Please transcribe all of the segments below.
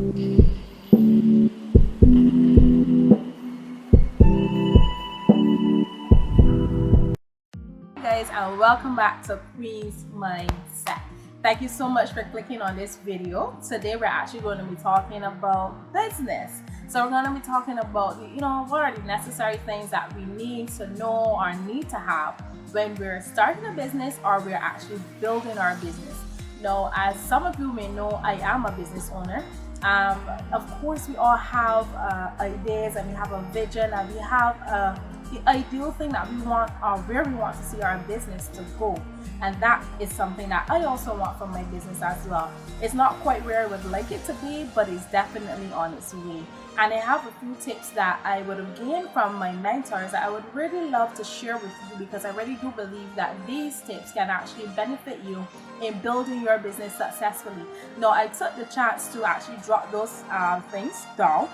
Guys, and welcome back to Queen's Mindset. Thank you so much for clicking on this video. Today we're actually going to be talking about business. So we're going to be talking about, what are the necessary things that we need to know or need to have when we're starting a business or we're actually building our business. Now, as some of you may know, I am a business owner. Of course, we all have ideas, and we have a vision, and we have the ideal thing that we want, or where we want to see our business to go. And that is something that I also want for my business as well. It's not quite where I would like it to be, but it's definitely on its way. And I have a few tips that I would have gained from my mentors that I would really love to share with you, because I really do believe that these tips can actually benefit you in building your business successfully. Now, I took the chance to actually drop those things down,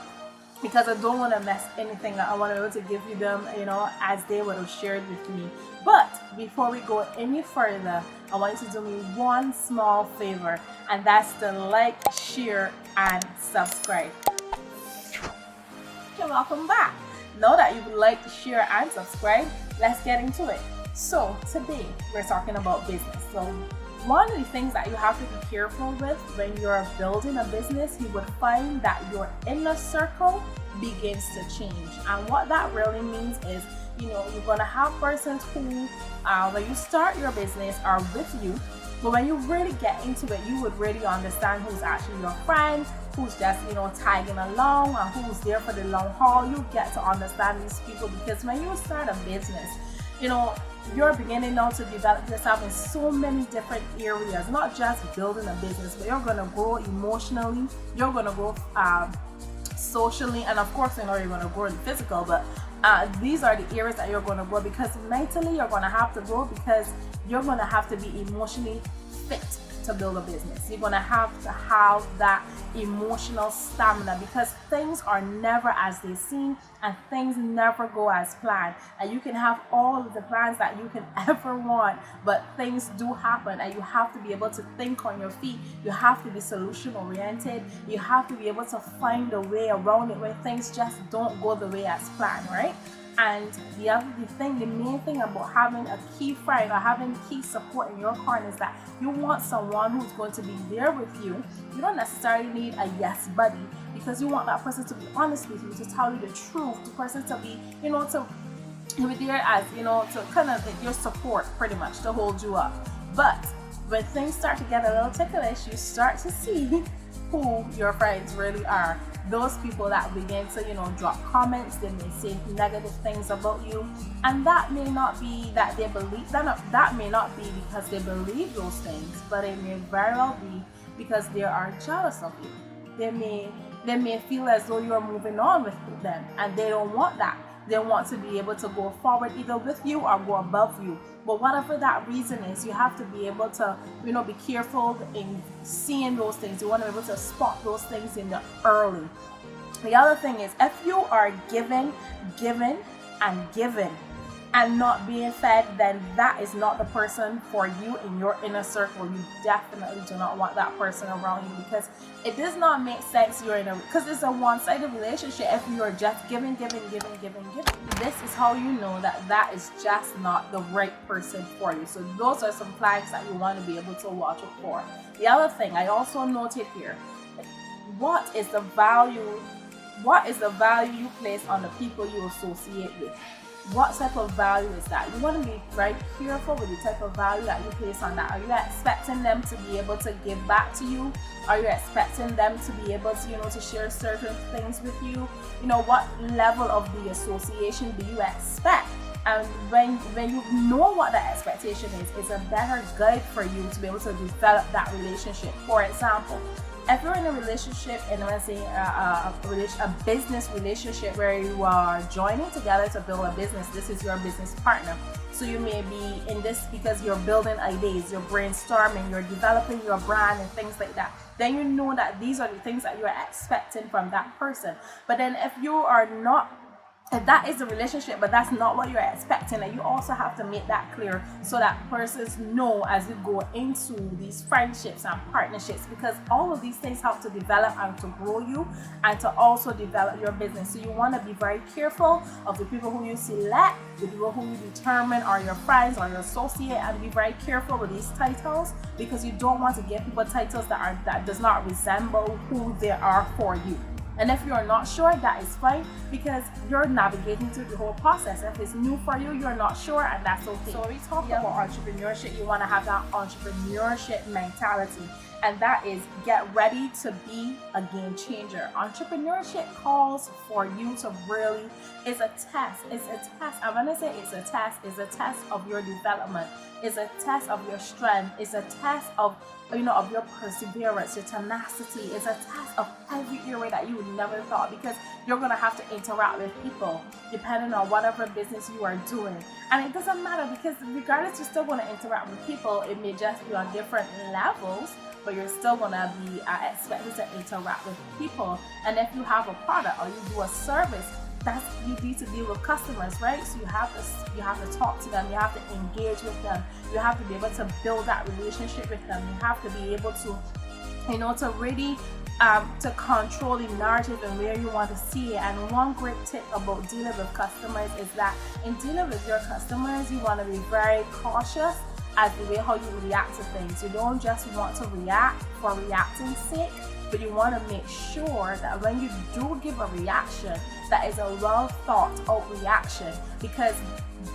because I don't want to mess anything up. I want to be able to give you them, as they would have shared with me. But before we go any further, I want you to do me one small favor, and that's to like, share, and subscribe. Okay, welcome back. Now that you would like to share and subscribe, let's get into it. So today we're talking about business. So one of the things that you have to be careful with when you're building a business, you would find that your inner circle begins to change. And what that really means is, you're going to have persons who, when you start your business, are with you. But when you really get into it, you would really understand who's actually your friend, who's just, tagging along, and who's there for the long haul. You get to understand these people, because when you start a business, you're beginning now to develop yourself in so many different areas, not just building a business, but you're going to grow emotionally, you're going to grow socially, and of course, you're going to grow in physical, but these are the areas that you're going to grow, because mentally you're going to have to grow, because you're going to have to be emotionally fit to build a business. You're going to have that emotional stamina, because things are never as they seem, and things never go as planned. And you can have all of the plans that you can ever want, but things do happen, and you have to be able to think on your feet. You have to be solution oriented. You have to be able to find a way around it when things just don't go the way as planned, right? And the main thing about having a key friend or having key support in your corner is that you want someone who's going to be there with you. You don't necessarily need a yes buddy, because you want that person to be honest with you, to tell you the truth, the person to be, to be there as, to kind of your support, pretty much, to hold you up. But when things start to get a little ticklish, you start to see who your friends really are. Those people that begin to, drop comments, they may say negative things about you, and that may not be that they believe that may not be because they believe those things, but it may very well be because they are jealous of you. They may feel as though you are moving on with them, and they don't want that. They want to be able to go forward either with you or go above you. But whatever that reason is, you have to be able to, be careful in seeing those things. You want to be able to spot those things in the early. The other thing is, if you are given, and not being fed, then that is not the person for you in your inner circle. You definitely do not want that person around you, because it does not make sense because it's a one-sided relationship if you are just giving. This is how you know that is just not the right person for you. So those are some flags that you want to be able to watch out for. The other thing I also noted here, what is the value you place on the people you associate with? What type of value is that? You want to be very careful with the type of value that you place on that. Are you expecting them to be able to give back to you? Are you expecting them to be able to, to share certain things with you? What level of the association do you expect? And when you know what the expectation is, it's a better guide for you to be able to develop that relationship. For example, if you're in a relationship, and let's say a business relationship where you are joining together to build a business, this is your business partner. So you may be in this because you're building ideas, you're brainstorming, you're developing your brand and things like that. Then you know that these are the things that you're expecting from that person. But then if you are not if that is the relationship, but that's not what you're expecting, and you also have to make that clear so that persons know as you go into these friendships and partnerships, because all of these things help to develop and to grow you and to also develop your business. So you want to be very careful of the people who you select, the people who you determine are your friends or your associate, and be very careful with these titles, because you don't want to give people titles that does not resemble who they are for you. And if you're not sure, that is fine, because you're navigating through the whole process. If it's new for you, you're not sure, and that's okay. So when we talk about entrepreneurship, you want to have that entrepreneurship mentality, and that is get ready to be a game changer. Entrepreneurship calls for you to really, it's a test. I'm going to say it's a test of your development. It's a test of your strength. It's a test of your perseverance, your tenacity. It's a test of every area that you would never thought, because you're going to have to interact with people depending on whatever business you are doing. And it doesn't matter, because regardless, you're still going to interact with people. It may just be on different levels, but you're still going to be expected to interact with people. And if you have a product or you do a service, you need to deal with customers, right? So you have to talk to them, you have to engage with them, you have to be able to build that relationship with them, you have to be able to, to really to control the narrative and where you want to see it. And one great tip about dealing with customers is that in dealing with your customers, you want to be very cautious as the way how you react to things. You don't just want to react for reacting's sake, but you want to make sure that when you do give a reaction, that is a well thought out reaction, because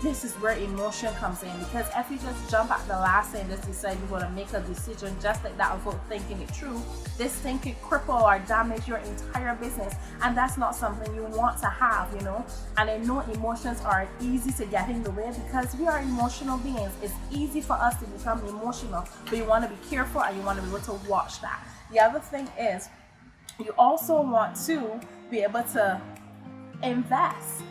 this is where emotion comes in. Because if you just jump at the last and just decide you're going to make a decision just like that without thinking it through, this thing could cripple or damage your entire business, and that's not something you want to have, And I know emotions are easy to get in the way, because we are emotional beings. It's easy for us to become emotional, but you want to be careful and you want to be able to watch that. The other thing is, you also want to be able to invest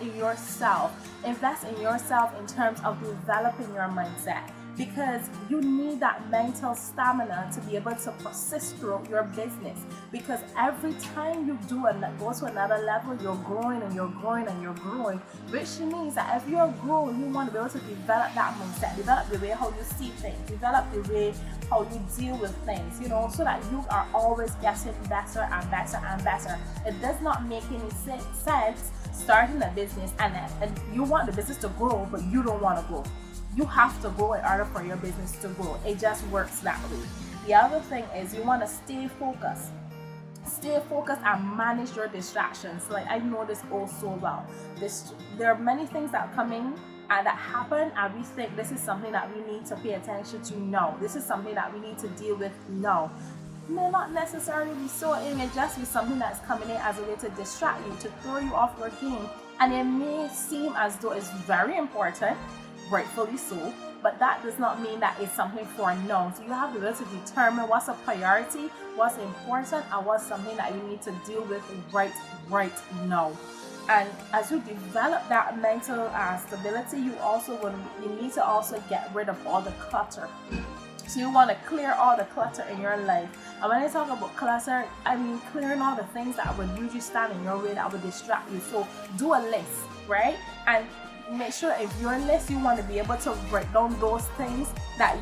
in yourself. Invest in yourself in terms of developing your mindset, because you need that mental stamina to be able to persist through your business. Because every time you go to another level, you're growing and you're growing and you're growing, which means that if you're growing, you want to be able to develop that mindset, develop the way how you see things, develop the way how you deal with things, so that you are always getting better and better and better. It does not make any sense starting a business and you want the business to grow, but you don't want to grow. You have to grow in order for your business to grow. It just works that way. The other thing is, you want to stay focused and manage your distractions. Like, I know this all so well. There are many things that come in and that happen, and we think this is something that we need to pay attention to now. This is something that we need to deal with now. It may not necessarily be so. It may just be something that's coming in as a way to distract you, to throw you off your game, and it may seem as though it's very important, rightfully so, but that does not mean that it's something for now. So you have to be able to determine what's a priority, what's important, and what's something that you need to deal with right now. And as you develop that mental stability, you need to also get rid of all the clutter. So you want to clear all the clutter in your life. And when I talk about clutter, I mean clearing all the things that would usually stand in your way, that would distract you. So do a list, right? And make sure if your list, you want to be able to write down those things that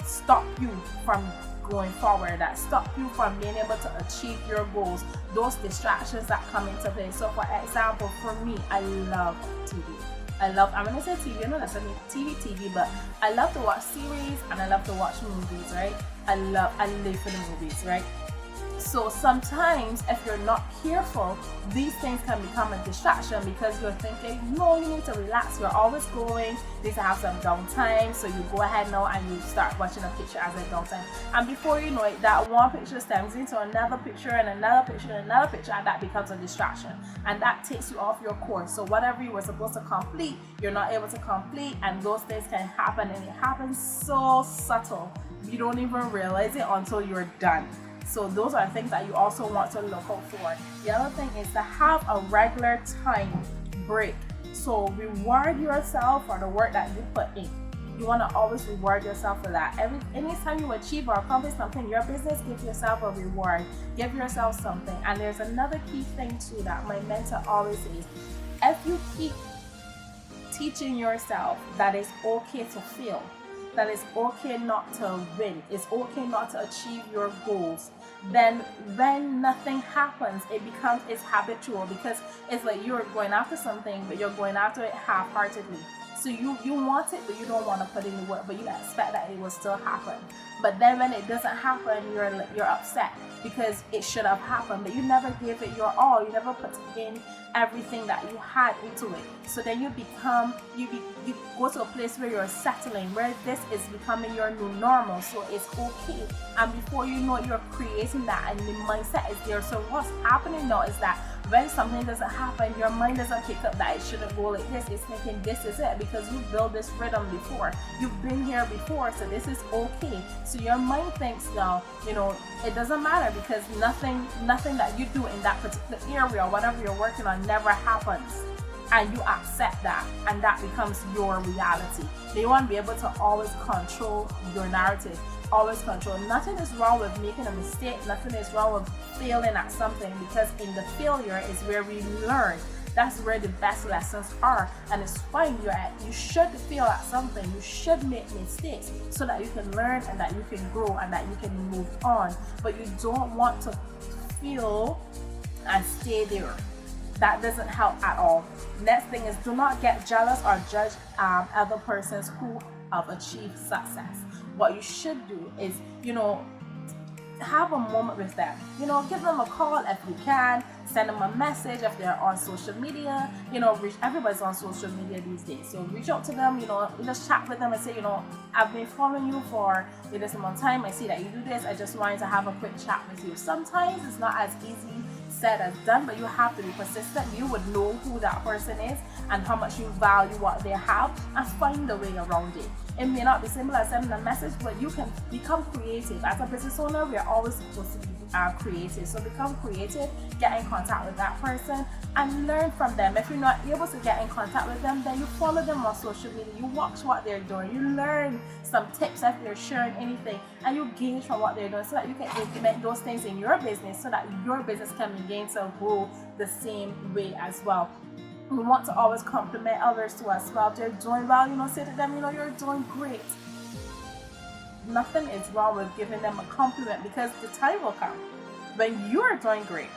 stop you from going forward, that stop you from being able to achieve your goals, those distractions that come into play. So for example, for me, I love TV. I'm going to say TV, I know that's TV, but I love to watch series and I love to watch movies, right? I live for the movies, right? So sometimes if you're not careful, these things can become a distraction, because you're thinking, no, you need to relax. You're always going, you need to have some downtime. So you go ahead now and you start watching a picture as a downtime. And before you know it, that one picture stems into another picture and another picture and another picture, and that becomes a distraction. And that takes you off your course. So whatever you were supposed to complete, you're not able to complete, and those things can happen, and it happens so subtle. You don't even realize it until you're done. So those are things that you also want to look out for. The other thing is to have a regular time break. So reward yourself for the work that you put in. You want to always reward yourself for that. Anytime you achieve or accomplish something in your business, give yourself a reward. Give yourself something. And there's another key thing too that my mentor always says. If you keep teaching yourself that it's okay to fail, that it's okay not to win, it's okay not to achieve your goals, then when nothing happens, it's habitual, because it's like you're going after something, but you're going after it half-heartedly. So you want it, but you don't want to put in the work, but you expect that it will still happen. But then when it doesn't happen, you're upset because it should have happened, but you never gave it your all. You never put in everything that you had into it. So then you go to a place where you're settling, where this is becoming your new normal. So it's okay. And before you know it, you're creating that, and the mindset is there. So what's happening now is that when something doesn't happen, your mind doesn't pick up that it shouldn't go like this. It's thinking this is it, because you built this rhythm before. You've been here before, so this is okay. So your mind thinks now, it doesn't matter, because nothing that you do in that particular area or whatever you're working on never happens. And you accept that, and that becomes your reality. You want to be able to always control your narrative. Always control. Nothing is wrong with making a mistake. Nothing is wrong with failing at something, because in the failure is where we learn. That's where the best lessons are. And it's fine. You should fail at something. You should make mistakes so that you can learn and that you can grow and that you can move on. But you don't want to fail and stay there. That doesn't help at all. Next thing is, do not get jealous or judge other persons who have achieved success. What you should do is, have a moment with them. Give them a call if you can. Send them a message if they're on social media. Everybody's on social media these days. So reach out to them, just chat with them and say, I've been following you for this amount of time. I see that you do this. I just wanted to have a quick chat with you. Sometimes it's not as easy said as done, but you have to be persistent. You would know who that person is and how much you value what they have, and find a way around it. It may not be simple as sending a message, but you can become creative. As a business owner, we are always supposed to be creative. So become creative, get in contact with that person and learn from them. If you're not able to get in contact with them, then you follow them on social media. You watch what they're doing. You learn some tips if they're sharing anything, and you gauge from what they're doing so that you can implement those things in your business, so that your business can begin to grow the same way as well. We want to always compliment others too as well. If they're doing well, say to them, you're doing great. Nothing is wrong with giving them a compliment, because the time will come when you're doing great,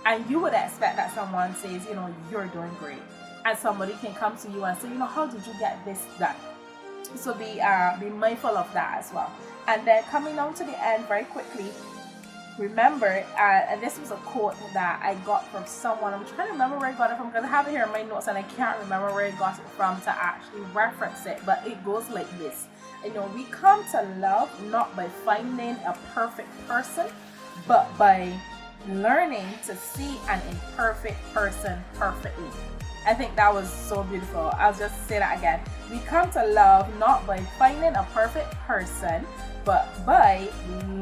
and you would expect that someone says, you're doing great, and somebody can come to you and say, how did you get this done? So be mindful of that as well. And then coming down to the end very quickly, remember, and this was a quote that I got from someone. I'm trying to remember where I got it from, because I have it here in my notes and I can't remember where I got it from to actually reference it, but it goes like this. We come to love not by finding a perfect person, but by learning to see an imperfect person perfectly. I think that was so beautiful. I'll just say that again. We come to love not by finding a perfect person, but by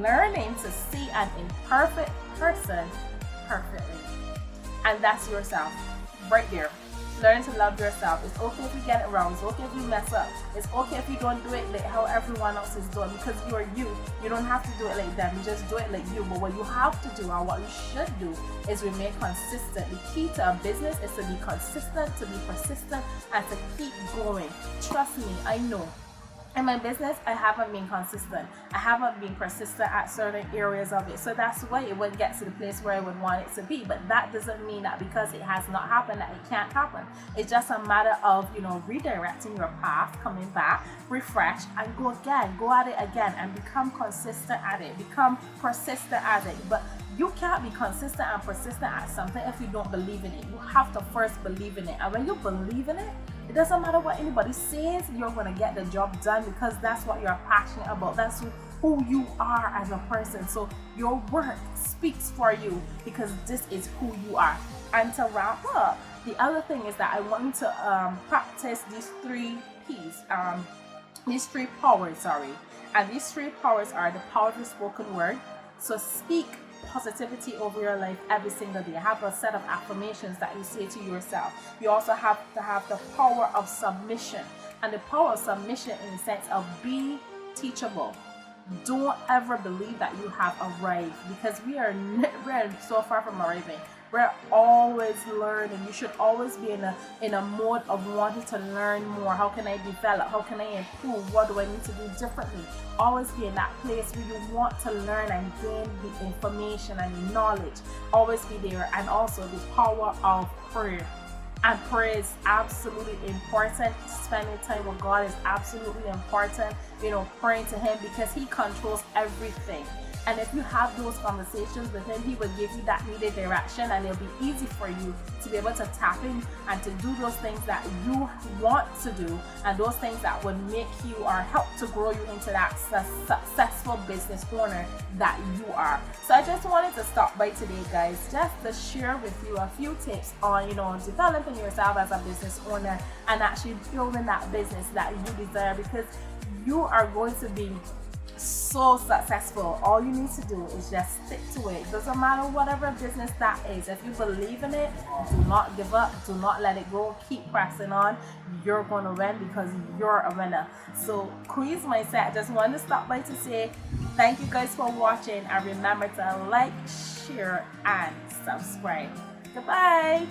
learning to see an imperfect person perfectly. And that's yourself right there. Learn to love yourself. It's okay if you get it wrong. It's okay if you mess up. It's okay if you don't do it like how everyone else is doing, because you are you. You don't have to do it like them. You just do it like you. But what you have to do, and what you should do, is remain consistent. The key to a business is to be consistent, to be persistent, and to keep going. Trust me, I know. In my business, I haven't been consistent. I haven't been persistent at certain areas of it. So that's why it wouldn't get to the place where I would want it to be. But that doesn't mean that because it has not happened that it can't happen. It's just a matter of, redirecting your path, coming back, refresh, and go again. Go at it again and become consistent at it. Become persistent at it. But you can't be consistent and persistent at something if you don't believe in it. You have to first believe in it. And when you believe in it, it doesn't matter what anybody says, you're going to get the job done, because that's what you're passionate about. That's who you are as a person. So your work speaks for you, because this is who you are. And to wrap up, the other thing is that I want you to practice these three P's, these three powers, And these three powers are the power of the spoken word. So speak positivity over your life every single day. Have a set of affirmations that you say to yourself. You also have to have the power of submission. and the power of submission in the sense of be teachable. Don't ever believe that you have arrived, because we're so far from arriving. We're always learning. You should always be in a mode of wanting to learn more. How can I develop? How can I improve? What do I need to do differently? Always be in that place where you want to learn and gain the information and the knowledge. Always be there. And also the power of prayer. And prayer is absolutely important. Spending time with God is absolutely important. Praying to Him, because He controls everything. And if you have those conversations with Him, He will give you that needed direction, and it'll be easy for you to be able to tap in and to do those things that you want to do, and those things that would make you or help to grow you into that successful business owner that you are. So I just wanted to stop by today, guys, just to share with you a few tips on, developing yourself as a business owner and actually building that business that you desire, because you are going to be so successful. All you need to do is just stick to it. Doesn't matter whatever business that is. If you believe in it, do not give up. Do not let it go. Keep pressing on. You're going to win, because you're a winner. So Quiz Mindset, just wanted to stop by to say thank you guys for watching, and remember to like, share, and subscribe. Goodbye.